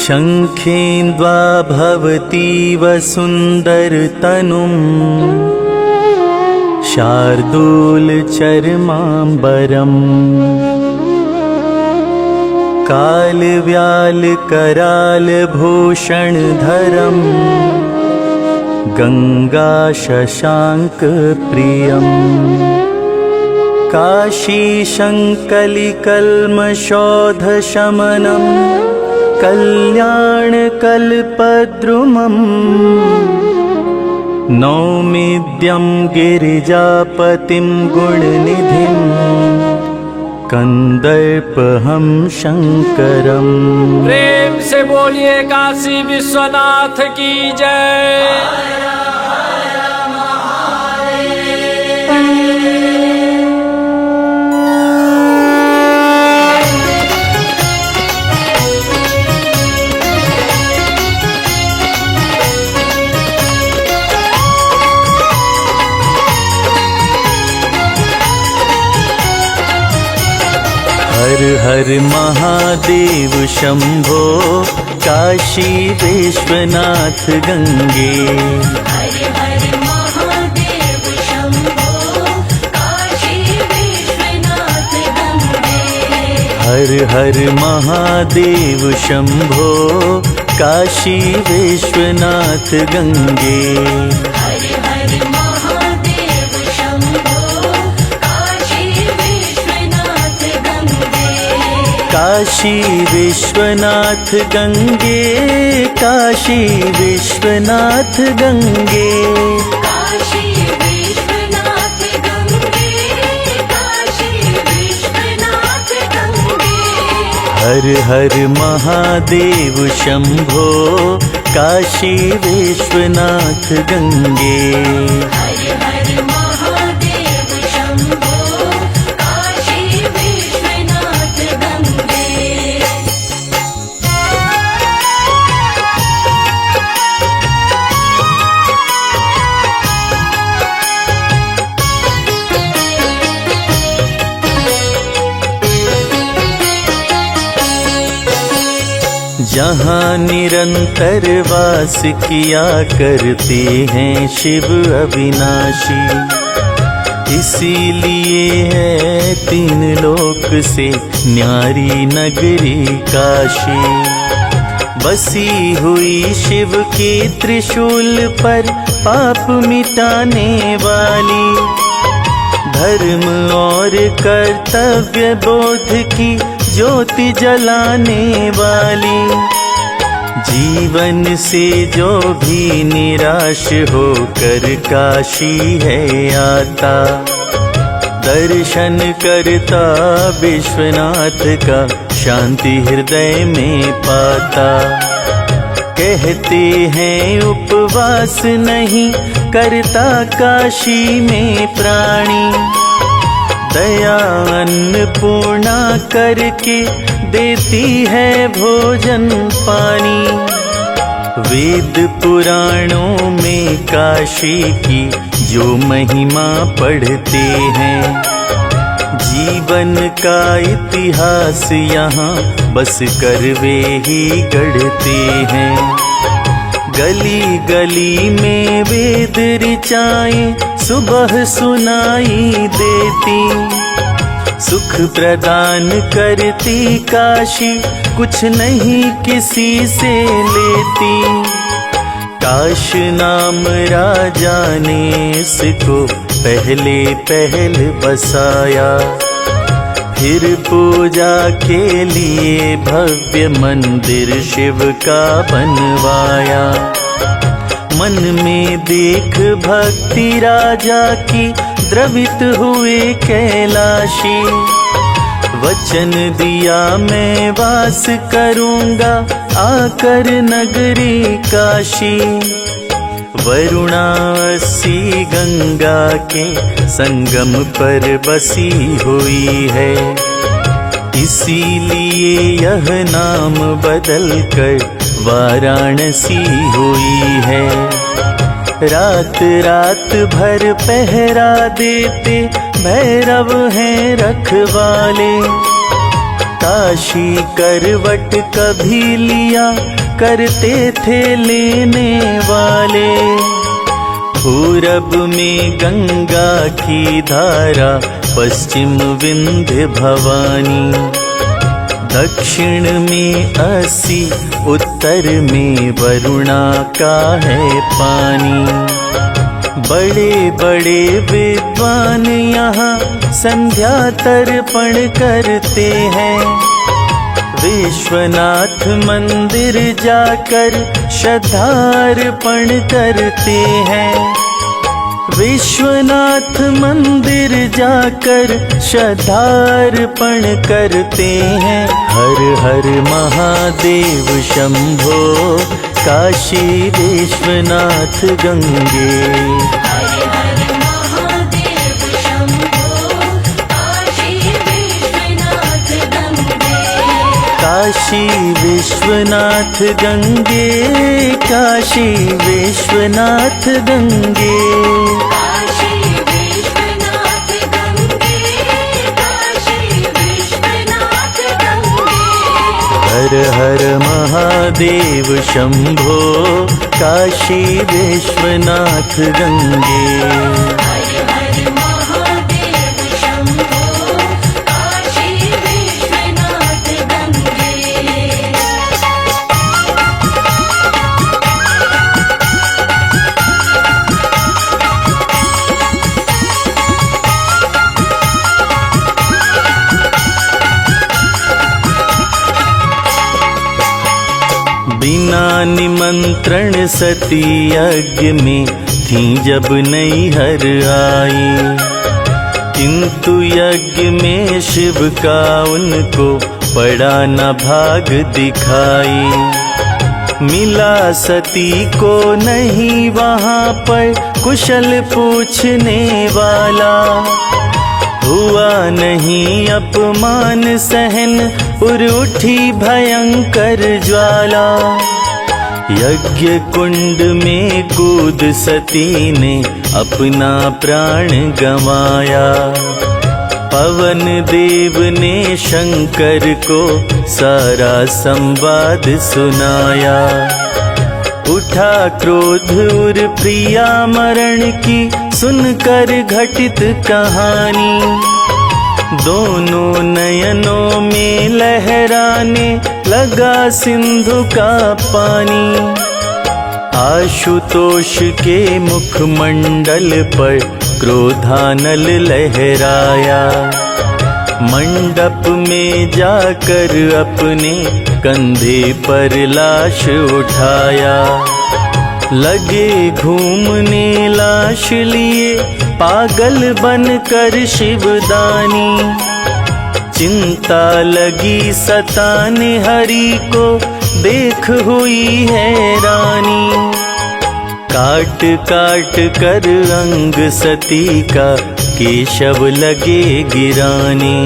शङ्खेन्द्वा भवतीव सुन्दरतनुम् शार्दूलचर्माम्बरम् कालव्यालकरालभूषणधरम् गङ्गाशशाङ्कप्रियम् काशीशङ्कलिकल्मषोधशमनम् कल्याणकल्पद्रुमम् नौमिद्यं गिरिजापतिं गुणनिधिं कंदर्पहं शंकरम्। प्रेम से बोलिए काशी विश्वनाथ की जय। हर हर महादेव शंभो काशी विश्वनाथ गंगे। हर हर महादेव शंभो काशी विश्वनाथ गंगे। हर हर महादेव शंभो काशी विश्वनाथ गंगे। हर हर महादेव शंभो काशी विश्वनाथ गंगे। काशी विश्वनाथ गंगे, काशी विश्वनाथ गंगे। काशी विश्वनाथ गंगे, काशी विश्वनाथ गंगे। हर हर महादेव शंभो काशी विश्वनाथ गंगे। हर हर महादेव शंभो काशी विश्वनाथ गंगे। जहाँ निरंतर वास किया करते हैं शिव अविनाशी, इसीलिए है तीन लोक से न्यारी नगरी काशी। बसी हुई शिव के त्रिशूल पर पाप मिटाने वाली, धर्म और कर्तव्य बोध की ज्योति जलाने वाली। जीवन से जो भी निराश होकर काशी है आता, दर्शन करता विश्वनाथ का शांति हृदय में पाता। कहते हैं उपवास नहीं करता काशी में प्राणी, दया अन्नपूर्णा करके देती है भोजन पानी। वेद पुराणों में काशी की जो महिमा पढ़ते हैं, जीवन का इतिहास यहाँ बस कर वे ही गढ़ते हैं। गली गली में वेद ऋचाएं सुबह सुनाई देती, सुख प्रदान करती काशी कुछ नहीं किसी से लेती। काश नाम राजा ने इसको पहले पहल बसाया, फिर पूजा के लिए भव्य मंदिर शिव का बनवाया। मन में देख भक्ति राजा की द्रवित हुए कैलाशी, वचन दिया मैं वास करूंगा आकर नगरी काशी। वरुणासी गंगा के संगम पर बसी हुई है, इसीलिए यह नाम बदल कर वाराणसी हुई है। रात रात भर पहरा देते भैरव हैं रखवाले, काशी करवट कभी लिया करते थे लेने वाले। पूरब में गंगा की धारा, पश्चिम विंध्य भवानी, दक्षिण में असी, उत्तर में वरुणा का है पानी। बड़े बड़े विद्वान यहाँ संध्या तर्पण करते हैं। विश्वनाथ मंदिर जाकर श्रद्धार्पण करते हैं। विश्वनाथ मंदिर जाकर श्रद्धार्पण करते हैं। हर हर महादेव शंभो, काशी विश्वनाथ गंगे। हर हर महादेव शंभो, काशी विश्वनाथ गंगे। काशी विश्वनाथ गंगे, काशी विश्वनाथ गंगे। काशी विश्वनाथ गंगे, काशी विश्वनाथ गंगे। हर हर महादेव शंभो, काशी विश्वनाथ गंगे। हर हर महादेव शंभो, काशी विश्वनाथ गंगे। बिना निमंत्रण सती यज्ञ में थी जब नैहर आई, किंतु यज्ञ में शिव का उनको पड़ा न भाग दिखाई। मिला सती को नहीं वहाँ पर कुशल पूछने वाला, हुआ नहीं अपमान सहन उर उठी भयंकर ज्वाला। यज्ञ कुंड में कूद सती ने अपना प्राण गंवाया। पवन देव ने शंकर को सारा संवाद सुनाया। उठा क्रोध उर प्रिया मरण की सुनकर घटित कहानी। दोनों नयनों में लहराने लगा सिंधु का पानी। आशुतोष के मुखमंडल पर क्रोधानल लहराया। मंडप में जाकर अपने कंधे पर लाश उठाया। लगे घूमने लाश लिए पागल बनकर शिवदानी। चिंता लगी सताने हरि को देख हुई हैरानी। काट काट कर अंग सती का केशव लगे गिराने।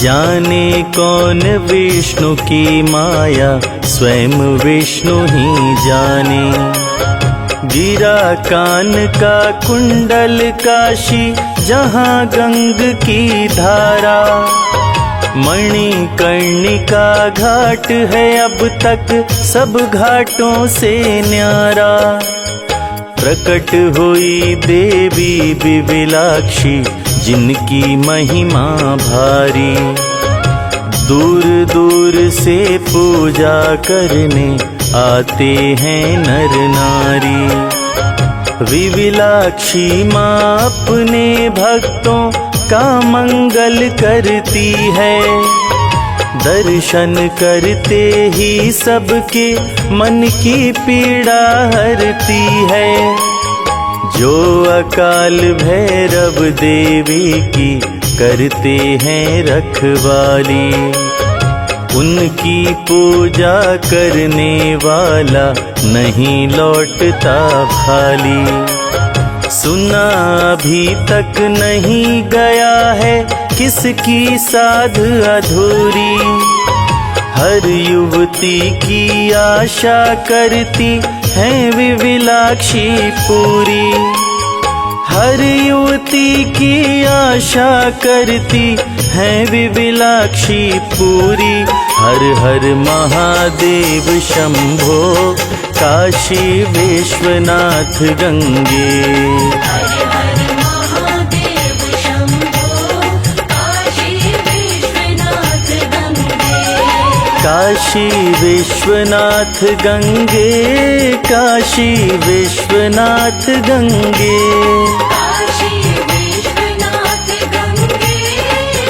जाने कौन विष्णु की माया स्वयं विष्णु ही जाने। गिरा कान का कुंडल काशी जहाँ गंग की धारा। मणिकर्णिका घाट है अब तक सब घाटों से न्यारा। प्रकट हुई देवी विविलाक्षी जिनकी महिमा भारी। दूर दूर से पूजा करने आते हैं नर नारी। विविलाक्षी माँ अपने भक्तों का मंगल करती है। दर्शन करते ही सबके मन की पीड़ा हरती है। जो अकाल भैरव देवी की करते हैं रखवाली। उनकी पूजा करने वाला नहीं लौटता खाली। सुना अभी तक नहीं गया है किसकी साध अधूरी। हर युवती की आशा करती है विविलाक्षी पूरी। हर युवती की आशा करती है विविलाक्षी पूरी। हर हर महादेव शंभो काशी विश्वनाथ गंगे। हर हर महादेव शंभो काशी विश्वनाथ गंगे। काशी विश्वनाथ गंगे, काशी विश्वनाथ गंगे। काशी विश्वनाथ गंगे।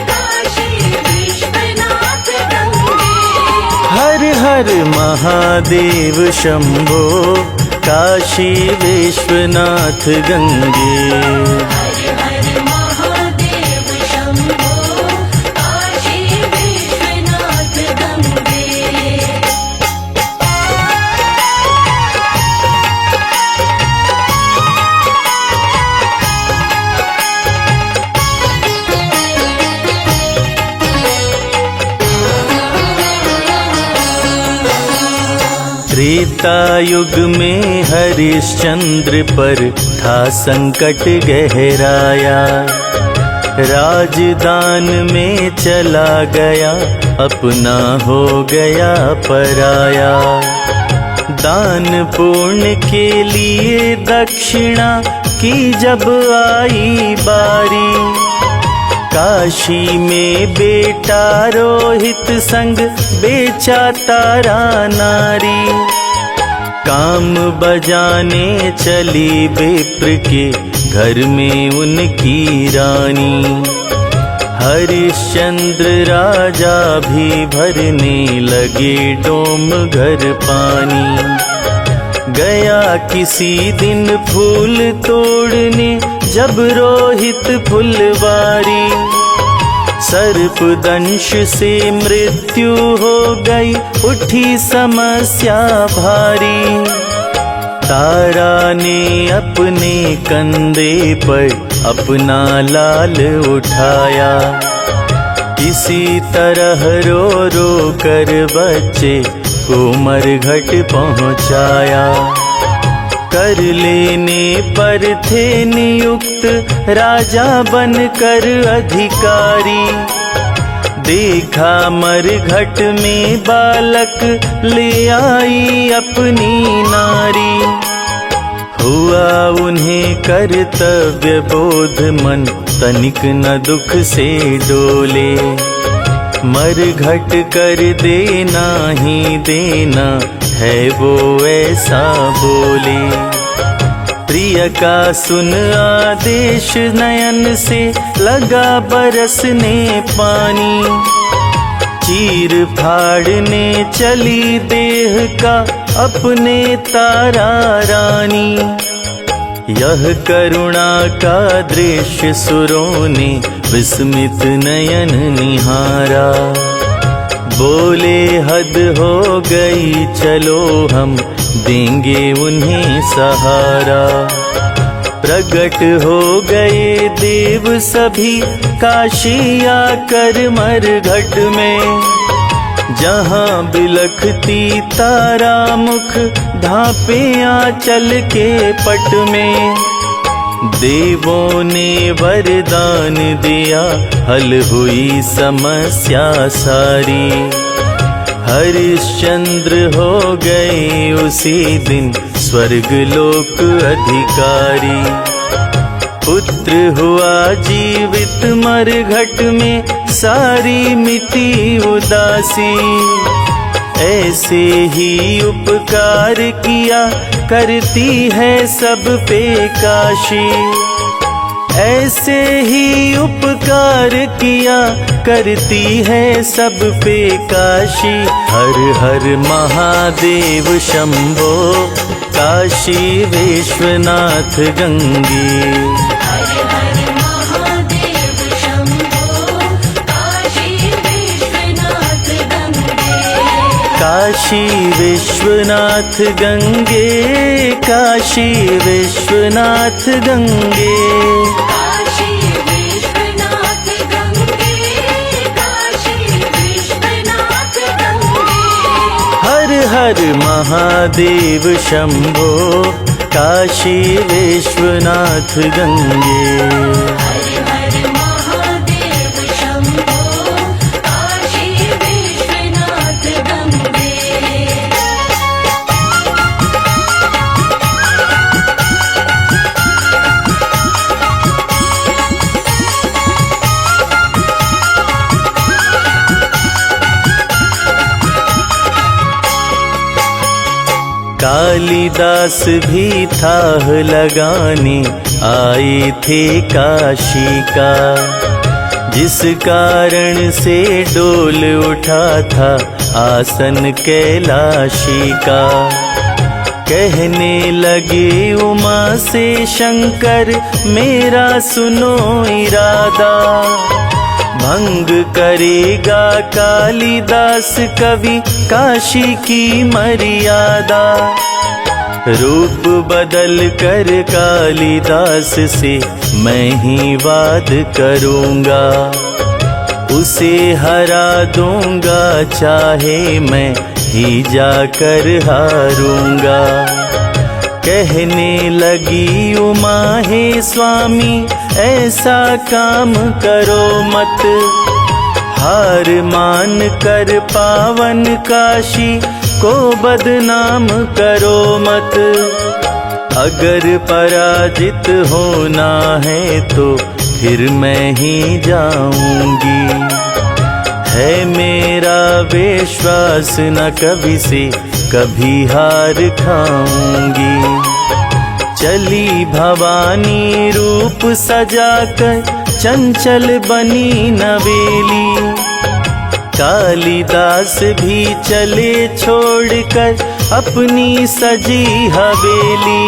काशी विश्वनाथ गंगे। हर हर महादेव शंभो काशी विश्वनाथ गंगे। हर हर महादेव शंभो काशी विश्वनाथ गंगे। त्रेता युग में हरिश्चंद्र पर था संकट गहराया। राजदान में चला गया, अपना हो गया पराया। दान पुण्य के लिए दक्षिणा की जब आई बारी, काशी में बेटा रोहित संग बेचा तारा नारी। काम बजाने चली विप्र के घर में उनकी रानी। हरिश्चंद्र राजा भी भरने लगे डोम घर पानी। गया किसी दिन फूल तोड़ने जब रोहित फुलवारी। सर्प दंश से मृत्यु हो गई, उठी समस्या भारी। तारा ने अपने कंधे पर अपना लाल उठाया। किसी तरह रो रो कर बच्चे को मरघट पहुँचाया। कर लेने पर थे नियुक्त राजा बनकर अधिकारी। देखा मरघट में बालक ले आई अपनी नारी। हुआ उन्हें कर्तव्य बोध, मन तनिक न दुख से डोले। मरघट कर देना ही देना है वो ऐसा बोले। प्रिय का सुन आदेश, नयन से लगा बरसने पानी। चीर फाड़ने चली देह का अपने तारा रानी। यह करुणा का दृश्य सुरों ने विस्मित नयन निहारा। बोले हद हो गई, चलो हम देंगे उन्हें सहारा। प्रकट हो गए देव सभी काशी आकर मरघट में। जहाँ बिलखती तारा मुख, ढांपे आंचल के पट में। देवों ने वरदान दिया, हल हुई समस्या सारी। हरिश्चंद्र हो गए उसी दिन स्वर्ग लोक अधिकारी। पुत्र हुआ जीवित मरघट में, सारी मिटी उदासी। ऐसे ही उपकार किया करती है सब पे काशी। ऐसे ही उपकार किया करती है सब पे काशी। हर हर महादेव शंभो काशी विश्वनाथ गंगे। हर हर महादेव शंभो काशी विश्वनाथ गंगे। काशी विश्वनाथ गंगे, काशी विश्वनाथ गंगे। काशी विश्वनाथ गंगे। काशी विश्वनाथ गंगे। हर हर महादेव शंभो काशी विश्वनाथ गंगे। हर हर महादेव शंभो काशी विश्वनाथ गंगे। कालिदास भी था लगाने आए थे काशी का, जिस कारण से डोल उठा था आसन कैलाशी का। कहने लगे उमा से शंकर मेरा सुनो इरादा, भंग करेगा कालिदास कवि काशी की मर्यादा। रूप बदल कर कालिदास से मैं ही वाद करूँगा, उसे हरा दूंगा चाहे मैं ही जाकर हारूंगा। कहने लगी उमा हे स्वामी ऐसा काम करो मत, हार मान कर पावन काशी को बदनाम करो मत। अगर पराजित होना है तो फिर मैं ही जाऊंगी, है मेरा विश्वास न कभी से कभी हार खाऊंगी। चली भवानी रूप सजाकर चंचल बनी नवेली, कालिदास भी चले छोड़कर अपनी सजी हवेली।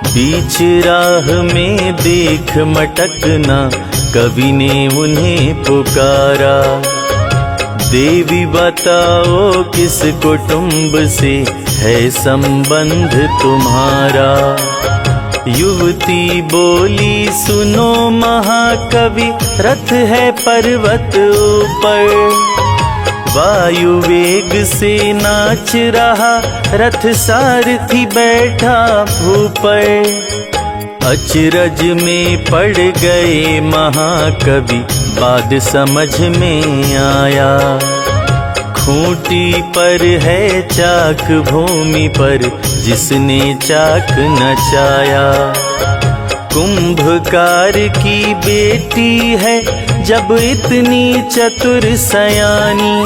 बीच राह में देख मटकना कवि ने उन्हें पुकारा, देवी बताओ किस कुटुंब से है संबंध तुम्हारा। युवती बोली सुनो महाकवि रथ है पर्वत ऊपर, वायु वेग से नाच रहा रथ सारथी बैठा ऊपर। अचरज में पड़ गए महाकवि बाद समझ में आया, खूंटी पर है चाक भूमि पर जिसने चाक नचाया। कुंभकार की बेटी है जब इतनी चतुर सयानी,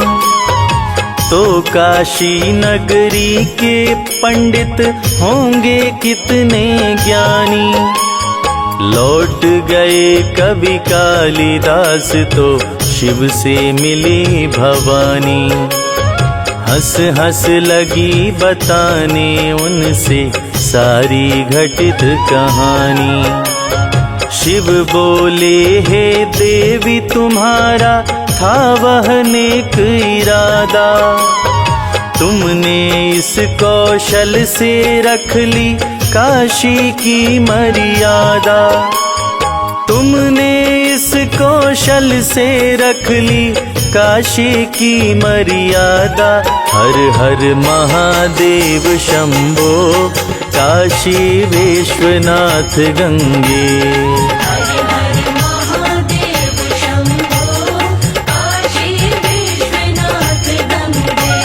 तो काशी नगरी के पंडित होंगे कितने ज्ञानी। लौट गए कवि कालिदास तो शिव से मिली भवानी, हंस हंस लगी बताने उनसे सारी घटित कहानी। शिव बोले हे देवी तुम्हारा था वह नेक इरादा, तुमने इस कौशल से रख ली काशी की मर्यादा। तुमने इस कौशल से रख ली काशी की मर्यादा। हर हर महादेव शंभो काशी विश्वनाथ गंगे। हर हर महादेव शंभो काशी विश्वनाथ गंगे।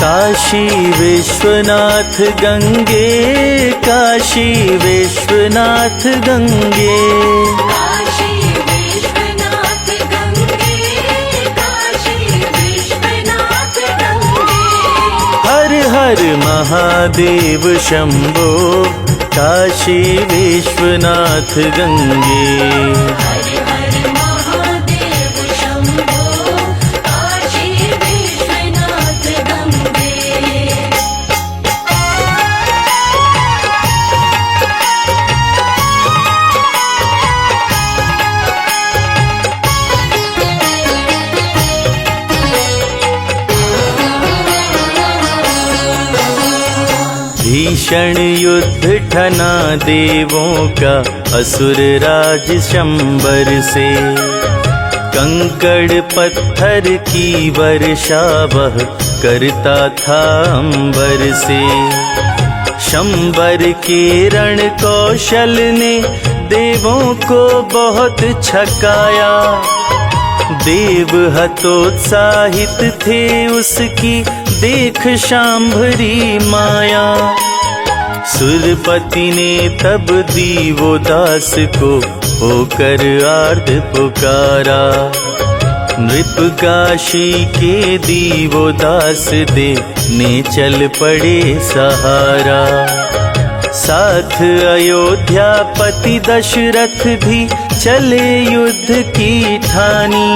काशी विश्वनाथ गंगे, काशी विश्वनाथ गंगे। काशी विश्वनाथ गंगे, काशी विश्वनाथ गंगे। हर हर महादेव शंभो काशी विश्वनाथ गंगे। हर हर महादेव शंभो काशी विश्वनाथ गंगे। भीषण युद्ध ठना देवों का असुर राज शंबर से, कंकड़ पत्थर की वर्षा वह करता था अंबर से। शंबर के रण कौशल ने देवों को बहुत छकाया। देव हतोत्साहित थे उसकी देख शांभरी माया। सुरपति ने तब दीवोदास को होकर आर्त पुकारा। नृपकाशी के दीवोदास देने चल पड़े सहारा। साथ अयोध्यापति दशरथ भी चले युद्ध की ठानी।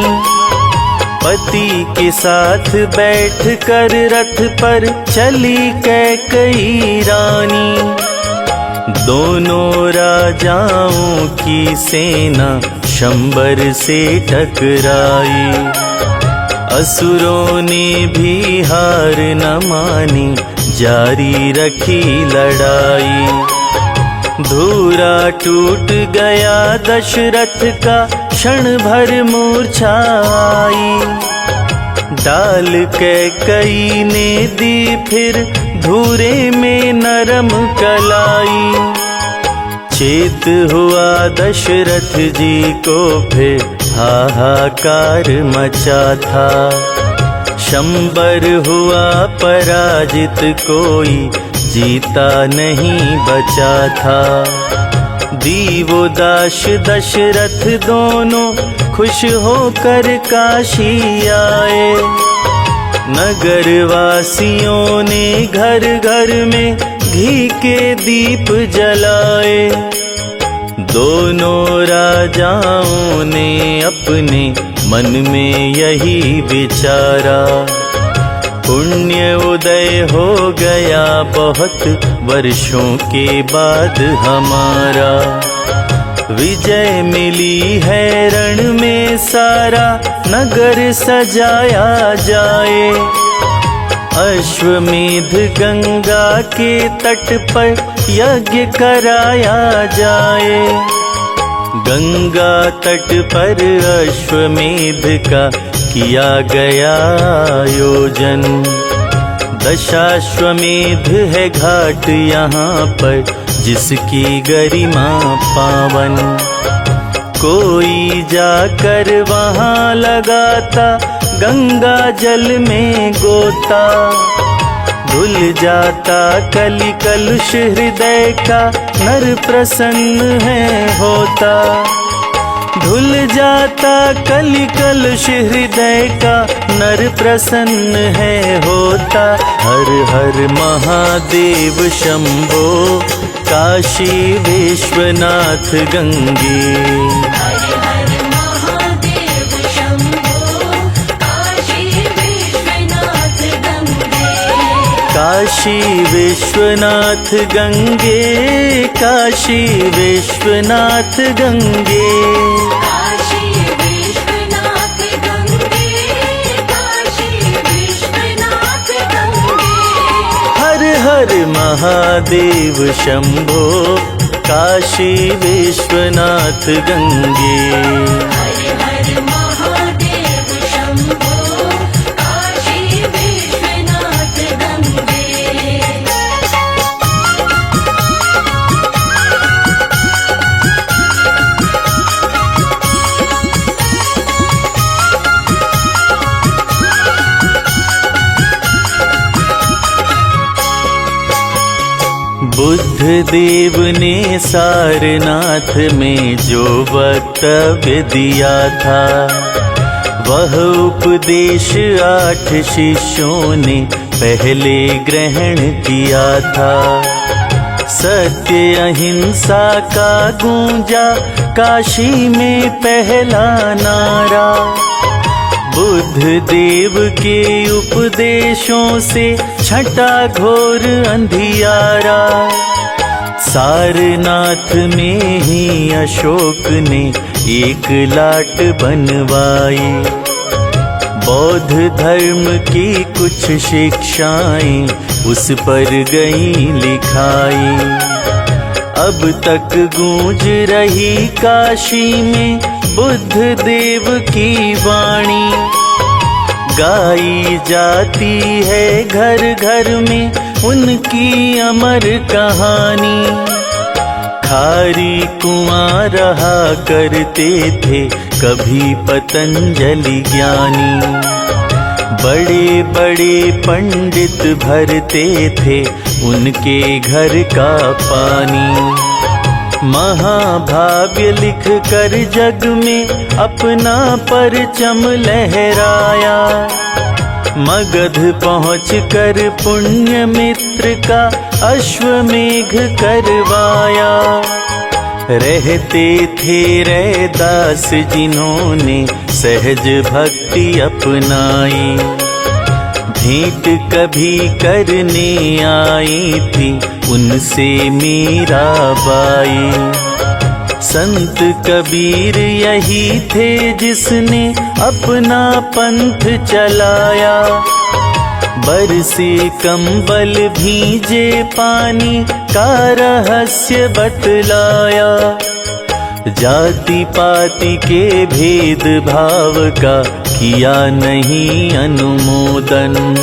पति के साथ बैठ कर रथ पर चली कैकई रानी। दोनों राजाओं की सेना शंबर से टकराई। असुरों ने भी हार न मानी, जारी रखी लड़ाई। धूरा टूट गया दशरथ का, क्षण भर मूर्छा आई। डाल कैकई ने दी फिर धूरे में नरम कलाई। चेत हुआ दशरथ जी को फिर हाहाकार मचा था। शंबर हुआ पराजित, कोई जीता नहीं बचा था। दीवोदास दशरथ दोनों खुश होकर काशी आए। नगर वासियों ने घर घर में घी के दीप जलाए। दोनों राजाओं ने अपने मन में यही विचारा। पुण्य उदय हो गया बहुत वर्षों के बाद हमारा। विजय मिली है रण में सारा, नगर सजाया जाए। अश्वमेध गंगा के तट पर यज्ञ कराया जाए। गंगा तट पर अश्वमेध का किया गया आयोजन। दशाश्वमेध है घाट यहाँ पर, जिसकी गरिमा पावन। कोई जाकर वहाँ लगाता गंगा जल में गोता। धुल जाता कलि कलुष हृदय का, नर प्रसन्न है होता। धुल जाता कलि कलुष हृदय का, नर प्रसन्न है होता। हर हर महादेव शंभो, काशी विश्वनाथ गंगे। हर हर महादेव शंभो, काशी विश्वनाथ गंगे। काशी विश्वनाथ गंगे, काशी विश्वनाथ गंगे। काशी विश्वनाथ गंगे, काशी विश्वनाथ गंगे। हर हर महादेव शंभो, काशी विश्वनाथ गंगे। हर हर महादेव शंभो, काशी विश्वनाथ गंगे। बुद्ध देव ने सारनाथ में जो वक्तव्य दिया था, वह उपदेश 8 शिष्यों ने पहले ग्रहण किया था। सत्य अहिंसा का गूंजा काशी में पहला नारा। बुद्ध देव के उपदेशों से छटा घोर अंधियारा। सारनाथ में ही अशोक ने एक लाट बनवाई। बौद्ध धर्म की कुछ शिक्षाएं उस पर गई लिखाई। अब तक गूंज रही काशी में बुद्ध देव की वाणी। गाई जाती है घर घर में उनकी अमर कहानी। खारी कुआं रहा करते थे कभी पतंजलि ज्ञानी। बड़े बड़े पंडित भरते थे उनके घर का पानी। महाभाव्य लिख कर जग में अपना परचम लहराया। मगध पहुँच कर पुण्य मित्र का अश्वमेघ करवाया। रहते थे रैदास जिन्होंने सहज भक्ति अपनाई। भेंट कभी करने आई थी उनसे मीराबाई। संत कबीर यही थे जिसने अपना पंथ चलाया। बरसे कंबल भीजे पानी का रहस्य बतलाया। जाति पाति के भेद भाव का किया नहीं अनुमोदन।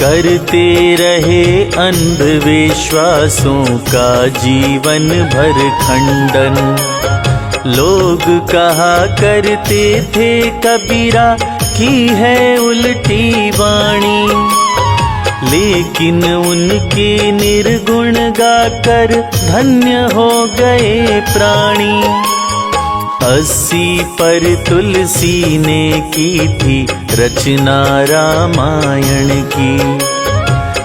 करते रहे अंधविश्वासों का जीवन भर खंडन। लोग कहा करते थे कबीरा की है उल्टी वाणी। लेकिन उनके निर्गुण गाकर धन्य हो गए प्राणी। 80 पर तुलसी ने की थी रचना रामायण की।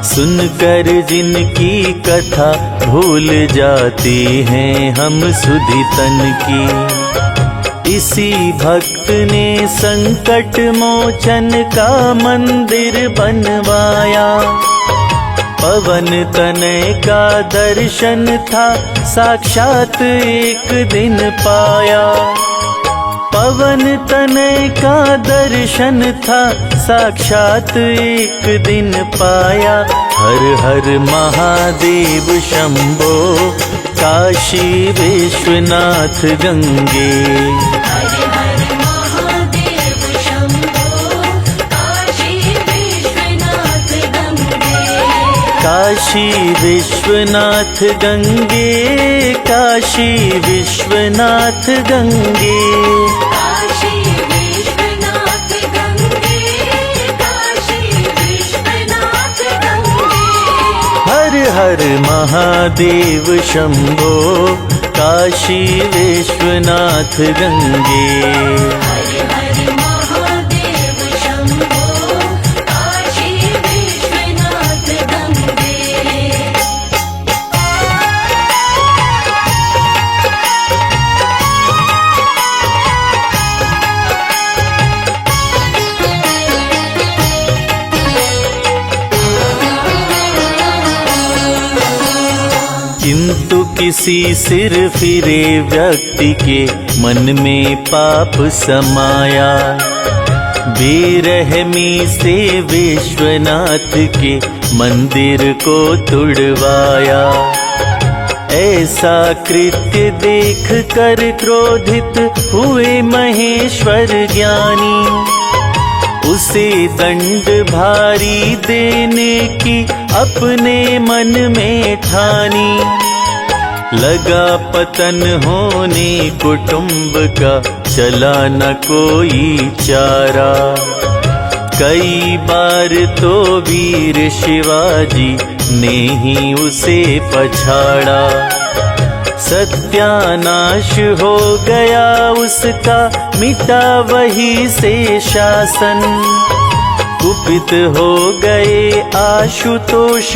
सुनकर जिनकी कथा भूल जाते हैं हम सुधितन की। इसी भक्त ने संकट मोचन का मंदिर बनवाया। पवन तनय का दर्शन था साक्षात एक दिन पाया। पवन तनय का दर्शन था साक्षात एक दिन पाया। हर हर महादेव शंभो काशी विश्वनाथ गंगे। हर हर महादेव शंभो काशी विश्वनाथ गंगे। काशी विश्वनाथ गंगे। काशी विश्वनाथ गंगे। काशी विश्वनाथ गंगे। काशी विश्वनाथ गंगे। हर हर महादेव शंभो काशी विश्वनाथ गंगे। हर हर महादेव शंभो काशी विश्वनाथ गंगे। किंतु किसी सिर फिरे व्यक्ति के मन में पाप समाया। बेरहमी से विश्वनाथ के मंदिर को तुड़वाया। ऐसा कृत्य देख कर क्रोधित हुए महेश्वर ज्ञानी। उसे दंड भारी देने की अपने मन में ठानी। लगा पतन होने कुटुंब का चला न कोई चारा। कई बार तो वीर शिवाजी ने ही उसे पछाड़ा। सत्यानाश हो गया उसका मिटा वही से शासन। कुपित हो गए आशुतोष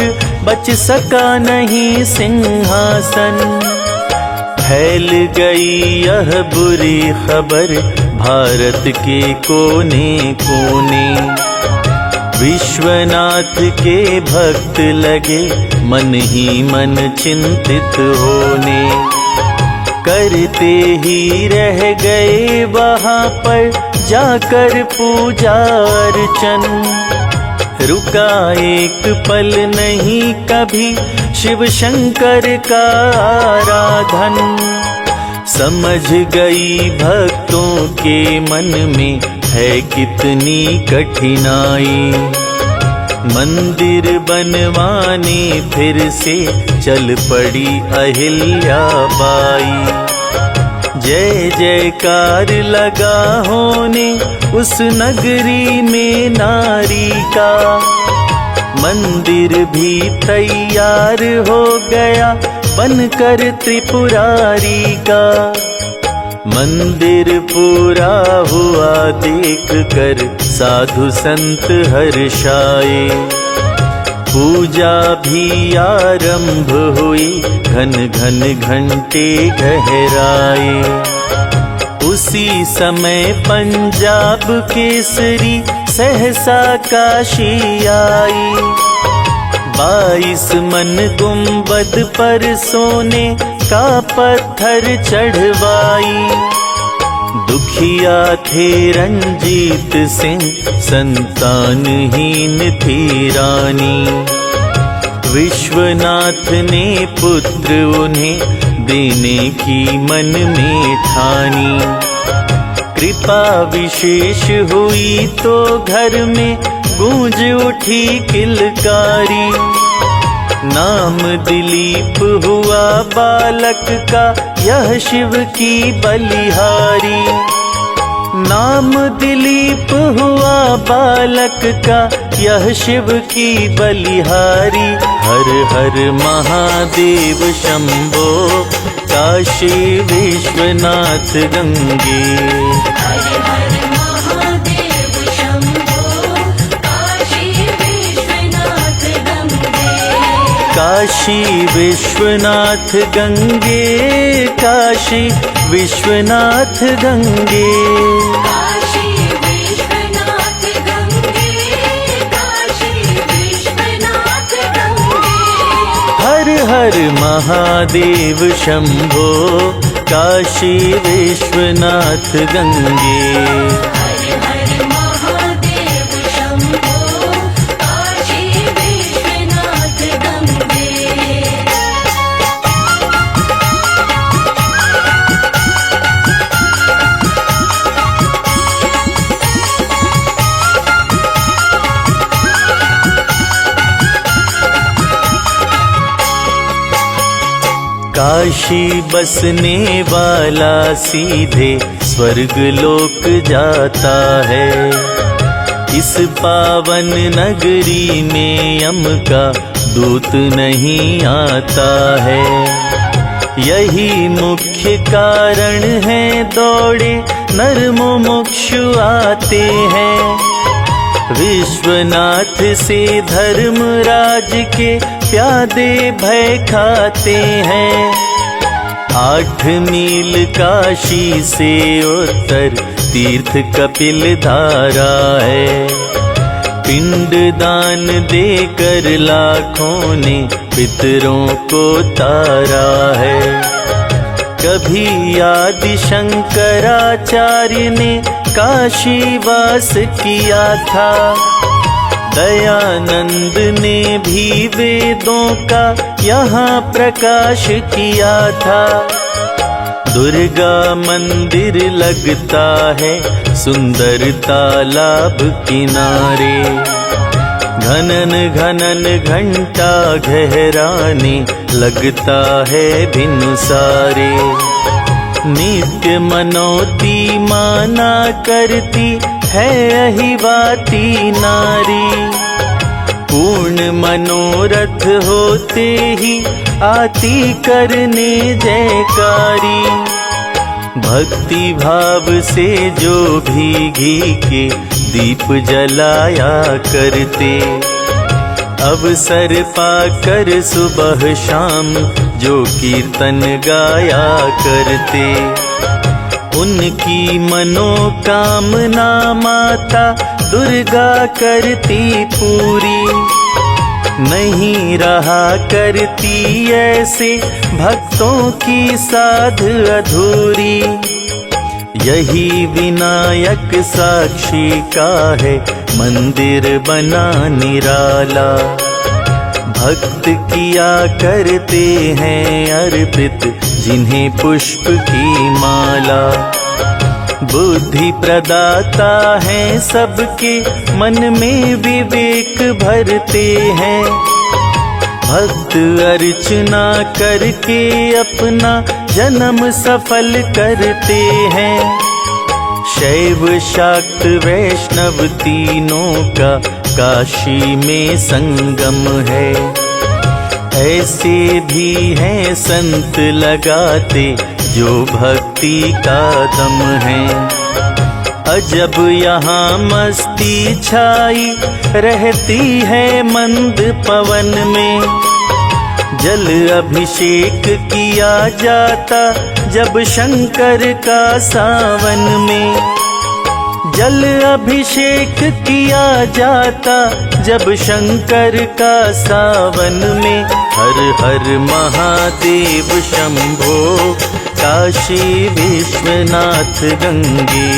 बच सका नहीं सिंहासन। फैल गई यह बुरी खबर भारत के कोने कोने। विश्वनाथ के भक्त लगे मन ही मन चिंतित होने। करते ही रह गए वहाँ पर जाकर पूजा अर्चन। रुका एक पल नहीं कभी शिव शंकर का आराधन। समझ गई भक्तों के मन में है कितनी कठिनाई। मंदिर बनवाने फिर से चल पड़ी अहिल्याबाई। जय जयकार लगा होने उस नगरी में नारी का। मंदिर भी तैयार हो गया बनकर त्रिपुरारी का। मंदिर पूरा हुआ देख कर साधु संत हर्षाए। पूजा भी आरंभ हुई घन घन घंटे गहराए। उसी समय पंजाब केसरी सहसा काशी आई। 22 मन गुंबद पर सोने का पत्थर चढ़वाई। दुखिया थे रंजीत सिंह संतानहीन थी रानी। विश्वनाथ ने पुत्र उन्हें देने की मन में ठानी। कृपा विशेष हुई तो घर में गूंज उठी किलकारी। नाम दिलीप हुआ बालक का यह शिव की बलिहारी। नाम दिलीप हुआ बालक का यह शिव की बलिहारी। हर हर महादेव शंभो काशी विश्वनाथ गंगे। हर हर महादेव शंभो काशी विश्वनाथ गंगे। काशी विश्वनाथ गंगे। काशी विश्वनाथ गंगे। काशी विश्वनाथ गंगे। काशी विश्वनाथ गंगे। हर हर महादेव शंभो काशी विश्वनाथ गंगे। हर हर महादेव शंभो काशी विश्वनाथ गंगे। काशी बसने वाला सीधे स्वर्ग लोक जाता है। इस पावन नगरी में यम का दूत नहीं आता है। यही मुख्य कारण है दौड़े नर मुमुक्षु आते हैं। विश्वनाथ से धर्मराज के प्यादे भय खाते हैं। 8 मील काशी से उत्तर तीर्थ कपिल धारा है। पिंड दान देकर लाखों ने पितरों को तारा है। कभी आदि शंकराचार्य ने काशी वास किया था। दयानंद ने भी वेदों का यहाँ प्रकाश किया था। दुर्गा मंदिर लगता है सुंदर तालाब किनारे। घनन घनन घंटा गहराने लगता है भिनुसारे। नित्य मनोती माना करती है अहिवाती नारी। पूर्ण मनोरथ होते ही आती करने जयकारी। भक्ति भाव से जो भी घी के दीप जलाया करते। अवसर पाकर सुबह शाम जो कीर्तन गाया करते। उनकी मनोकामना माता दुर्गा करती पूरी। नहीं रहा करती ऐसे भक्तों की साध अधूरी। यही विनायक साक्षी का है मंदिर बना निराला। भक्त किया करते हैं अर्पित जिन्हें पुष्प की माला। बुद्धि प्रदाता है सबके मन में विवेक भरते हैं। भक्त अर्चना करके अपना जन्म सफल करते हैं। शैव शाक्त वैष्णव तीनों का काशी में संगम है। ऐसे भी हैं संत लगाते जो भक्ति का दम है। अजब यहाँ मस्ती छाई रहती है मंद पवन में। जल अभिषेक किया जाता जब शंकर का सावन में। जल अभिषेक किया जाता जब शंकर का सावन में। हर हर महादेव शंभो काशी विश्वनाथ गंगे।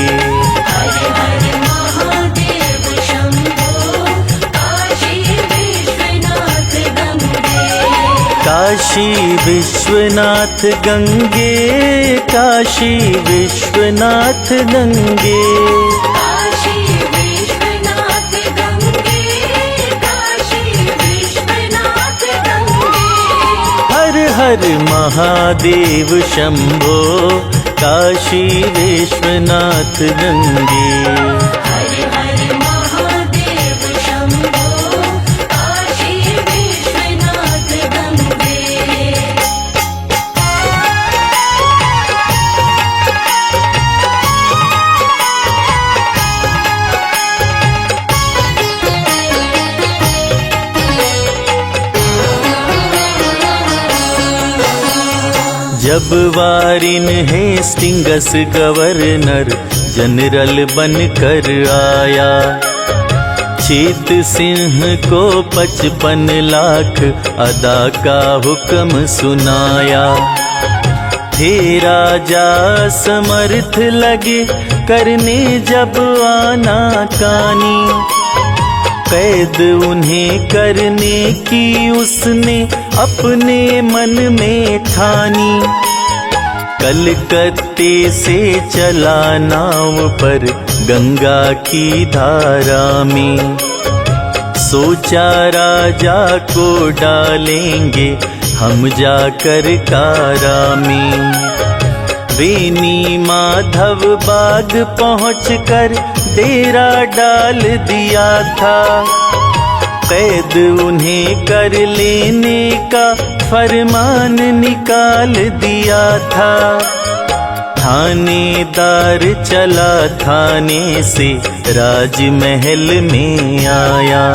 हर हर महादेव शंभो काशी विश्वनाथ गंगे। काशी विश्वनाथ गंगे, काशी विश्वनाथ गंगे। काशी विश्वनाथ गंगे, काशी विश्वनाथ गंगे। हर हर महादेव शंभो काशी विश्वनाथ गंगे। हर हर महादेव शंभो काशी विश्वनाथ गंगे। जब वारिन हेस्टिंगस गवर्नर जनरल बनकर आया। चेत सिंह को 55 लाख अदा का हुक्म सुनाया। थे राजा समर्थ लगे करने जब आना कानी। कैद उन्हें करने की उसने अपने मन में ठानी। कलकत्ते से चला नाव पर गंगा की धारा में। सोचा राजा को डालेंगे हम जाकर कारा में। बेनी माधव बाग पहुंचकर डेरा डाल दिया था। कैद उन्हें कर लेने का फरमान निकाल दिया था। थानेदार चला थाने से राजमहल में आया।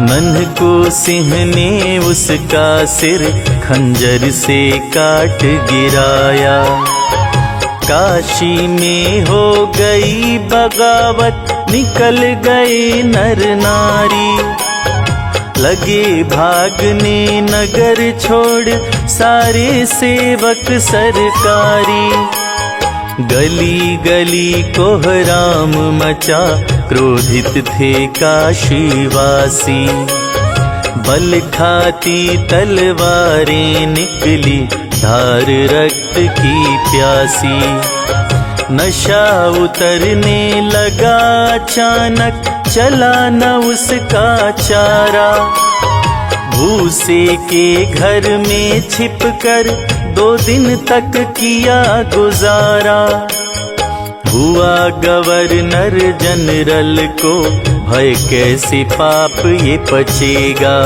नन्ह को सिंह ने उसका सिर खंजर से काट गिराया। काशी में हो गई बगावत निकल गए नर नारी। लगे भागने नगर छोड़ सारे सेवक सरकारी। गली गली कोहराम मचा क्रोधित थे काशीवासी। बल खाती तलवारें निकली धार रक्त की प्यासी। नशा उतरने लगा अचानक चला न उसका चारा। भूसे के घर में छिपकर 2 दिन तक किया गुजारा। हुआ गवर्नर जनरल को भय कैसे पाप ये पचेगा।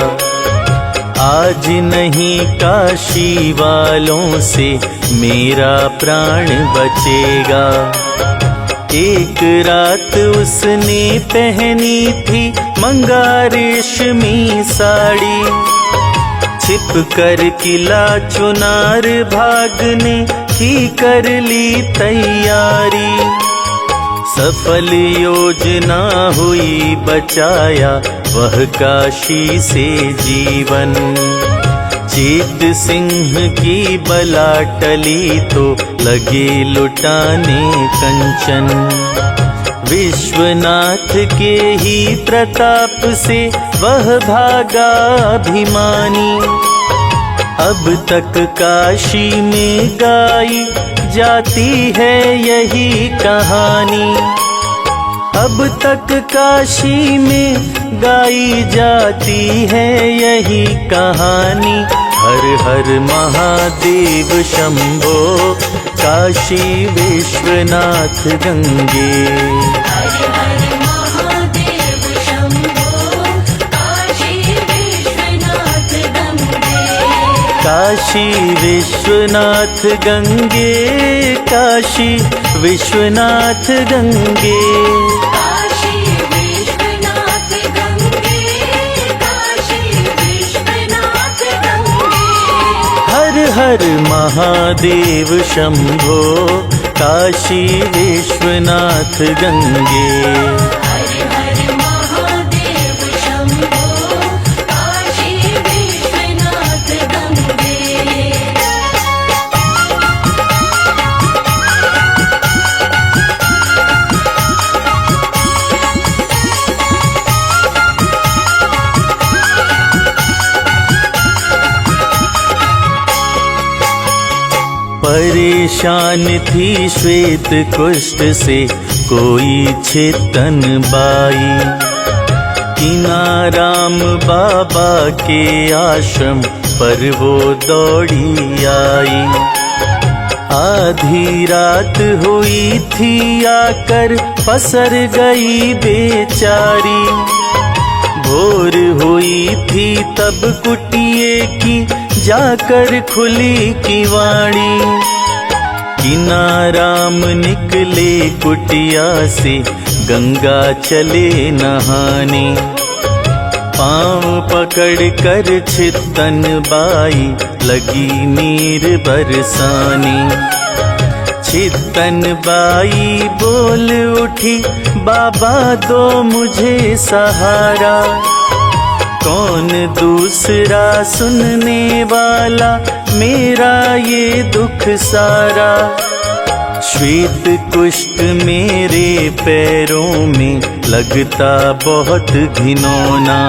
आज नहीं काशी वालों से मेरा प्राण बचेगा। एक रात उसने पहनी थी मंगा रेशमी साड़ी। छिप कर किला चुनार भागने की कर ली तैयारी। सफल योजना हुई बचाया वह काशी से जीवन। चेत सिंह की बला टली तो लगे लुटाने कंचन। विश्वनाथ के ही प्रताप से वह भागा अभिमानी। अब तक काशी में गाई जाती है यही कहानी। अब तक काशी में गाई जाती है यही कहानी। हर हर महादेव शंभो काशी विश्वनाथ गंगे। हर हर महादेव शंभो काशी विश्वनाथ गंगे। काशी विश्वनाथ गंगे, काशी विश्वनाथ गंगे। काशी विश्वनाथ गंगे, काशी विश्वनाथ गंगे। हर हर महादेव शंभो काशी विश्वनाथ गंगे। हर हर महादेव शंभो काशी विश्वनाथ गंगे। परेशान थी श्वेत कुष्ठ से कोई छितन बाई। किनाराम बाबा के आश्रम पर वो दौड़ी आई। आधी रात हुई थी आकर पसर गई बेचारी। भोर हुई थी तब कुटिये की जाकर खुली किवाड़ी। किनाराम निकले कुटिया से गंगा चले नहाने। पाँव पकड़ कर छितन बाई लगी नीर बरसाने। छितन बाई बोल उठी बाबा दो मुझे सहारा। कौन दूसरा सुनने वाला मेरा ये दुख सारा। श्वेत कुष्ठ मेरे पैरों में लगता बहुत घिनौना।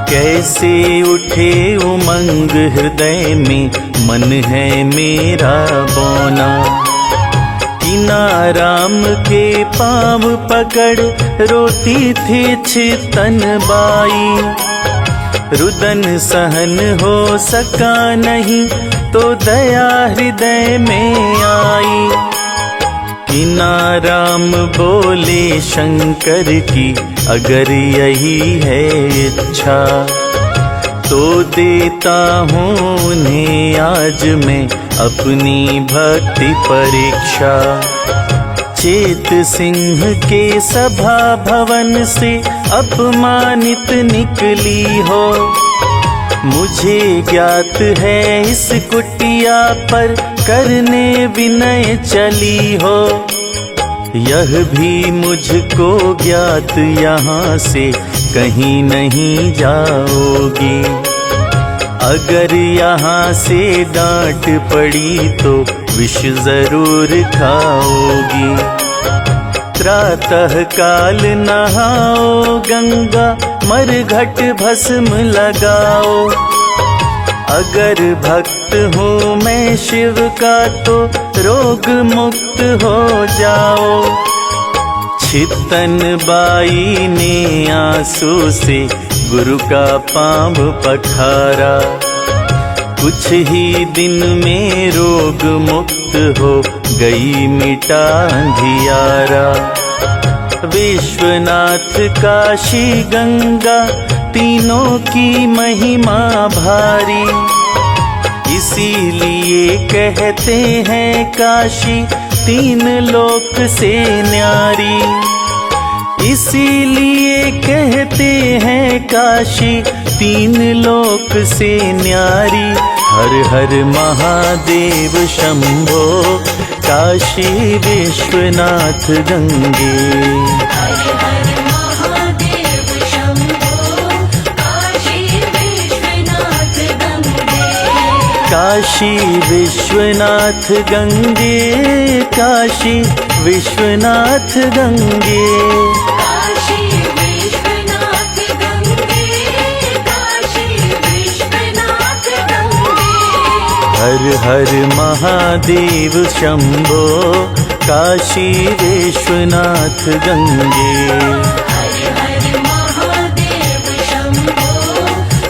कैसे उठे उमंग हृदय में मन है मेरा बौना। किनाराम के पाँव पकड़ रोती थी छितन बाई। रुदन सहन हो सका नहीं तो दया हृदय में आई। किनाराम बोले शंकर की अगर यही है इच्छा तो देता हूँ उन्हें आज मैं अपनी भक्ति परीक्षा। चेत सिंह के सभा भवन से अपमानित निकली हो। मुझे ज्ञात है इस कुटिया पर करने विनय चली हो। यह भी मुझको ज्ञात यहाँ से कहीं नहीं जाओगी। अगर यहाँ से डांट पड़ी तो विष जरूर खाओगी। प्रातः काल नहाओ गंगा मरघट भस्म लगाओ। अगर भक्त हूँ मैं शिव का तो रोग मुक्त हो जाओ। छितन बाई ने आंसू से गुरु का पाँव पखारा। कुछ ही दिन में रोग मुक्त हो गई मिटा अंधियारा। विश्वनाथ काशी गंगा तीनों की महिमा भारी। इसीलिए कहते हैं काशी तीन लोक से न्यारी। इसीलिए कहते हैं काशी तीन लोक से न्यारी। हर हर महादेव शंभो काशी विश्वनाथ गंगे। हर हर महादेव शंभो काशी विश्वनाथ गंगे। काशी विश्वनाथ गंगे, काशी विश्वनाथ गंगे। काशी विश्वनाथ गंगे, काशी विश्वनाथ गंगे। हर हर महादेव शंभो काशी विश्वनाथ गंगे। हर हर महादेव शंभो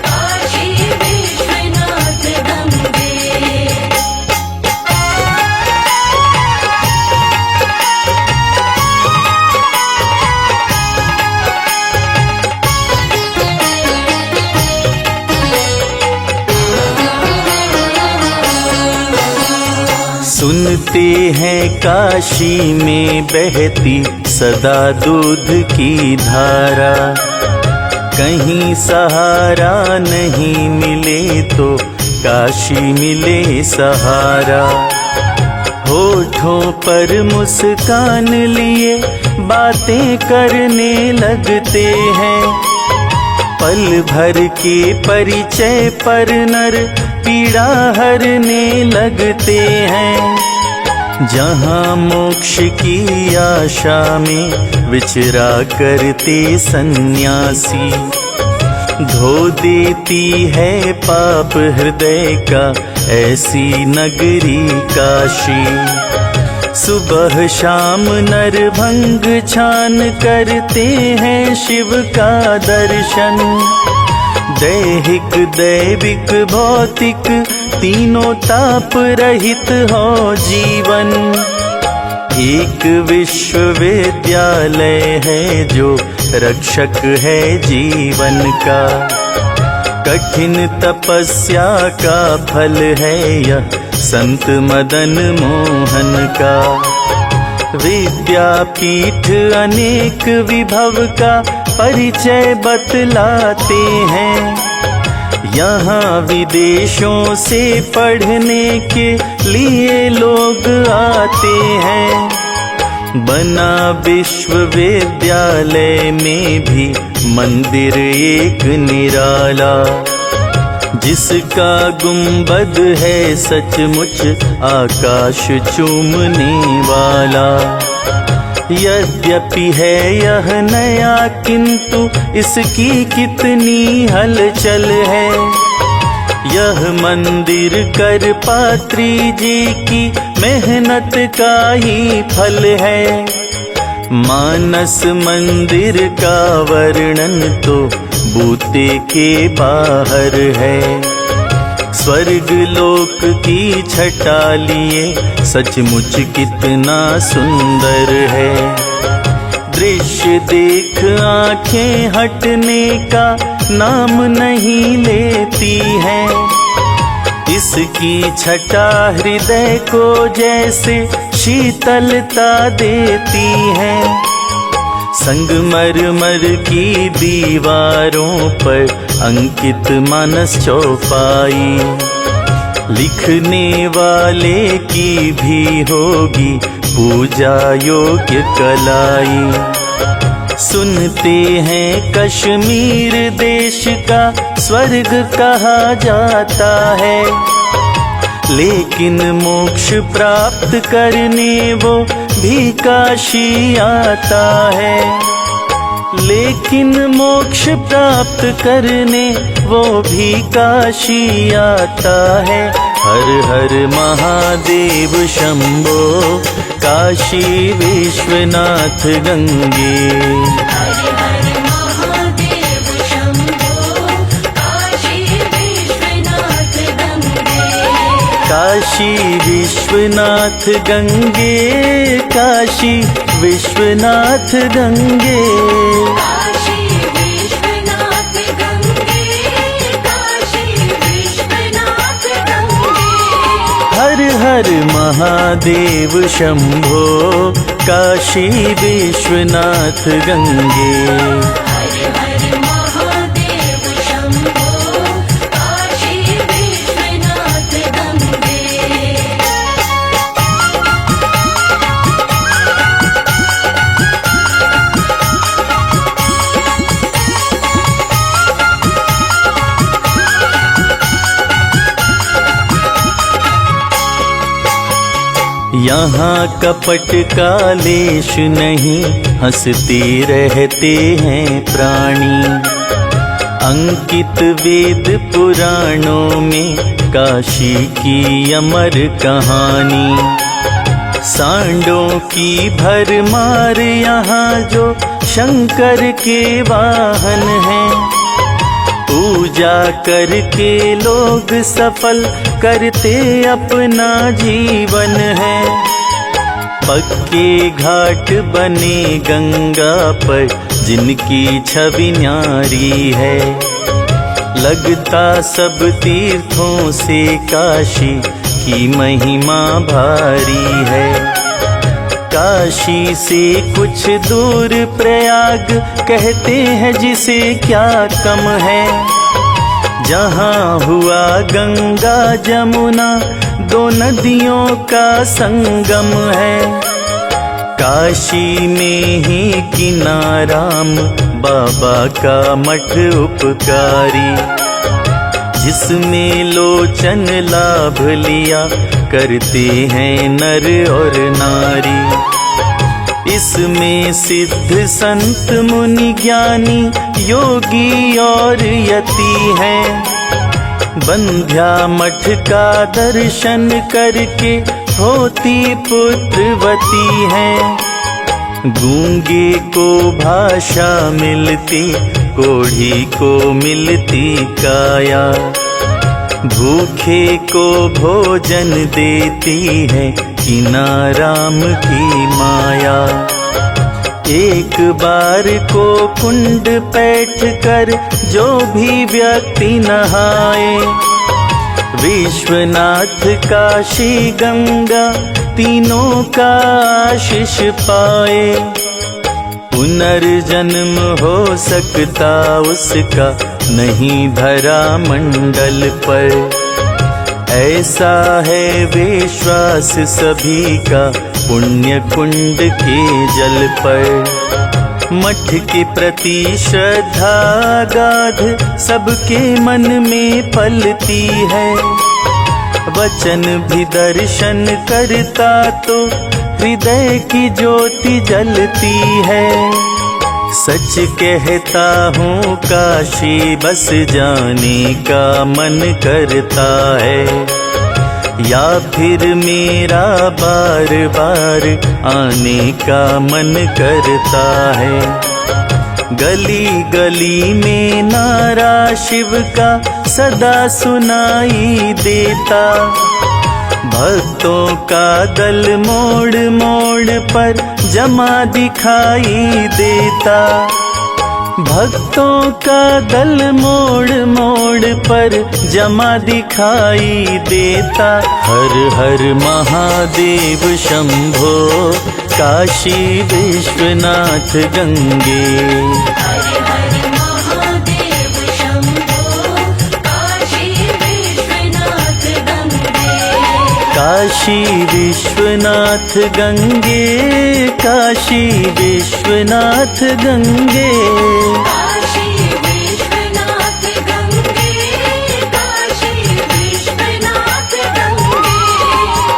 काशी विश्वनाथ गंगे। सुनते हैं काशी में बहती सदा दूध की धारा, कहीं सहारा नहीं मिले तो काशी मिले सहारा। होठों पर मुस्कान लिए बातें करने लगते हैं, पल भर के परिचय पर नर पीड़ा हरने लगते हैं। जहाँ मोक्ष की आशा में विचरा करते सन्यासी, धो देती है पाप हृदय का ऐसी नगरी काशी। सुबह शाम नरभंग छान करते हैं शिव का दर्शन, दैहिक दैविक भौतिक तीनों ताप रहित हो जीवन। एक विश्वविद्यालय है जो रक्षक है जीवन का, कठिन तपस्या का फल है यह संत मदन मोहन का। विद्यापीठ अनेक विभव का परिचय बतलाते हैं, यहाँ विदेशों से पढ़ने के लिए लोग आते हैं। बना विश्वविद्यालय में भी मंदिर एक निराला, जिसका गुंबद है सचमुच आकाश चूमने वाला। यद्यपि है यह नया किंतु इसकी कितनी हलचल है। यह मंदिर कर पात्री जी की मेहनत का ही फल है। मानस मंदिर का वर्णन तो बूते के बाहर है। स्वर्ग लोक की छटा लिए सचमुच कितना सुंदर है। दृश्य देख आंखें हटने का नाम नहीं लेती है। इसकी छटा हृदय को जैसे शीतलता देती है। संगमरमर की दीवारों पर अंकित मानस चौपाई, लिखने वाले की भी होगी पूजा योग्य कलाई। सुनते हैं कश्मीर देश का स्वर्ग कहा जाता है, लेकिन मोक्ष प्राप्त करने वो भी काशी आता है। लेकिन मोक्ष प्राप्त करने वो भी काशी आता है। हर हर महादेव शंभो काशी विश्वनाथ गंगे। हर हर महादेव शंभो काशी विश्वनाथ गंगे। काशी विश्वनाथ गंगे, काशी विश्वनाथ गंगे। काशी विश्वनाथ गंगे, काशी विश्वनाथ गंगे। हर हर महादेव शंभो काशी विश्वनाथ गंगे। हर हर महादेव शंभो काशी विश्वनाथ गंगे। यहाँ कपट का लेश नहीं, हंसते रहते हैं प्राणी। अंकित वेद पुराणों में काशी की अमर कहानी। सांडों की भरमार यहाँ जो शंकर के वाहन हैं, पूजा करके लोग सफल करते अपना जीवन है। पक्के घाट बने गंगा पर जिनकी छवि न्यारी है, लगता सब तीर्थों से काशी की महिमा भारी है। काशी से कुछ दूर प्रयाग कहते हैं जिसे क्या कम है, जहाँ हुआ गंगा जमुना दो नदियों का संगम है। काशी में ही किनाराम बाबा का मठ उपकारी, जिसमें लोचन लाभ लिया करते हैं नर और नारी। इसमें सिद्ध संत मुनि ज्ञानी योगी और यति हैं, बंध्या मठ का दर्शन करके होती पुत्रवती हैं। गूंगे को भाषा मिलती, कोढ़ी को मिलती काया, भूखे को भोजन देती है किनाराम की माया। एक बार को कुंड बैठ कर जो भी व्यक्ति नहाए, विश्वनाथ काशी गंगा तीनों का आशीष पाए। पुनर्जन्म हो सकता उसका नहीं धरा मंडल पर, ऐसा है विश्वास सभी का पुण्य कुंड के जल पर। मठ के प्रति श्रद्धा गाध सबके मन में पलती है, वचन भी दर्शन करता तो हृदय की ज्योति जलती है। सच कहता हूँ काशी बस जाने का मन करता है, या फिर मेरा बार बार आने का मन करता है। गली गली में नारा शिव का सदा सुनाई देता, भक्तों का दल मोड़ मोड़ पर जमा दिखाई देता। भक्तों का दल मोड़ मोड़ पर जमा दिखाई देता। हर हर महादेव शंभो काशी विश्वनाथ गंगे। हर हर महादेव शंभो काशी विश्वनाथ गंगे। काशी विश्वनाथ गंगे, काशी विश्वनाथ गंगे। काशी विश्वनाथ गंगे, काशी विश्वनाथ गंगे।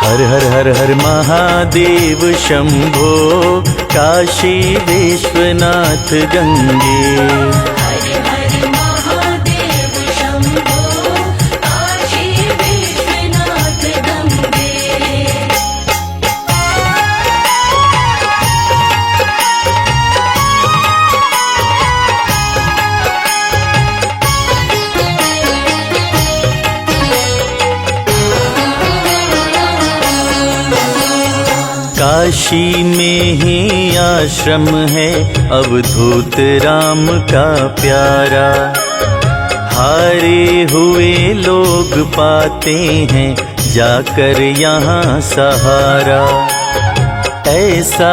हर हर हर हर महादेव शंभो काशी विश्वनाथ गंगे। हर हर महादेव शंभो काशी विश्वनाथ गंगे। काशी में ही आश्रम है अवधूत राम का प्यारा, हारे हुए लोग पाते हैं जाकर यहाँ सहारा। ऐसा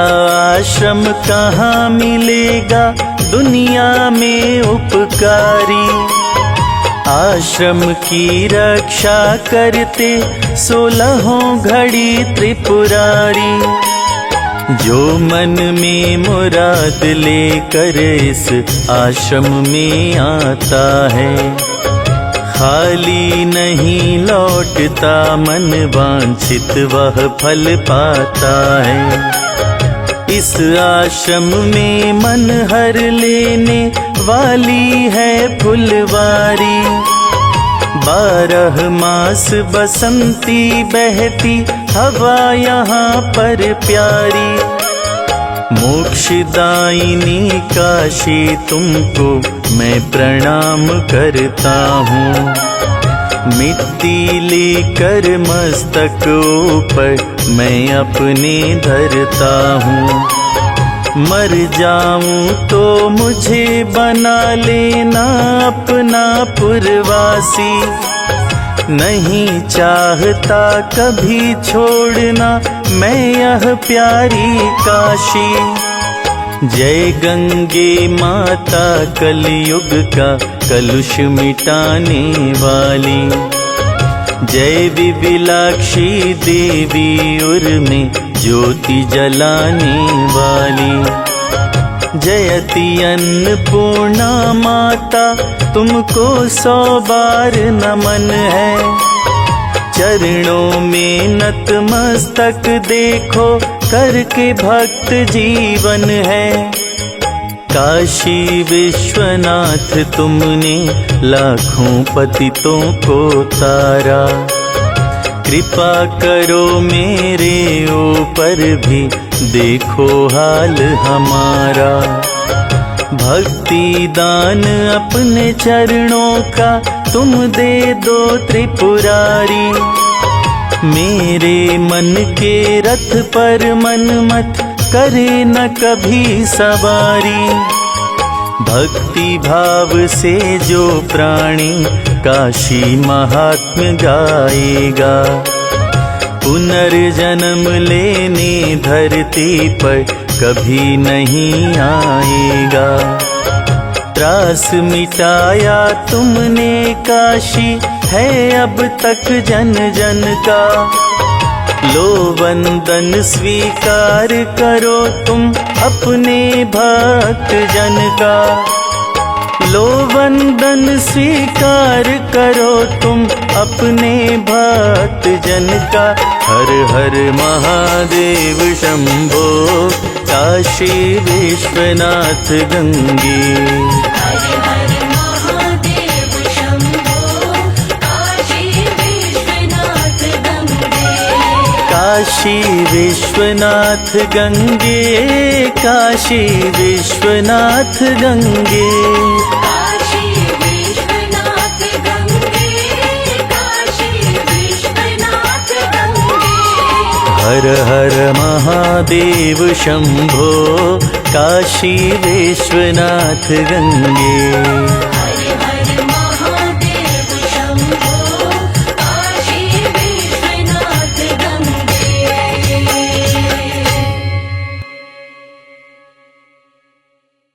आश्रम कहाँ मिलेगा दुनिया में उपकारी, आश्रम की रक्षा करते 16 घड़ी त्रिपुरारी। जो मन में मुराद लेकर इस आश्रम में आता है, खाली नहीं लौटता मन वांछित वह फल पाता है। इस आश्रम में मन हर लेने वाली है फुलवारी, 12 मास बसंती बहती हवा यहाँ पर प्यारी। मोक्षदायिनी काशी तुमको मैं प्रणाम करता हूँ। मिट्टी लेकर मस्तक ऊपर मैं अपने धरता हूँ। मर जाऊं तो मुझे बना लेना अपना पुरवासी। नहीं चाहता कभी छोड़ना मैं यह प्यारी काशी। जय गंगे माता कलयुग का कलुष मिटाने वाली। जय विविलाक्षी देवी उर्मे ज्योति जलाने वाली। जयति अन्नपूर्णा माता तुमको 100 बार नमन है। चरणों में नतमस्तक देखो करके भक्त जीवन है। काशी विश्वनाथ तुमने लाखों पतितों को तारा। कृपा करो मेरे ऊपर भी देखो हाल हमारा। भक्ति दान अपने चरणों का तुम दे दो त्रिपुरारी। मेरे मन के रथ पर मन मत करे न कभी सवारी। भक्ति भाव से जो प्राणी काशी महात्म्य गाएगा। पुनर्जन्म लेने धरती पर कभी नहीं आएगा। त्रास मिटाया तुमने काशी है अब तक जन जन का। लो वंदन स्वीकार करो तुम अपने भक्त जन का। लो वंदन स्वीकार करो तुम अपने भक्त जन का। हर हर महादेव शंभो काशी विश्वनाथ गंगे। हर हर महादेव शंभो काशी विश्वनाथ गंगे। काशी विश्वनाथ गंगे। काशी विश्वनाथ गंगे। काशी विश्वनाथ गंगे। काशी विश्वनाथ गंगे। हर हर महादेव शंभो काशी विश्वनाथ गंगे।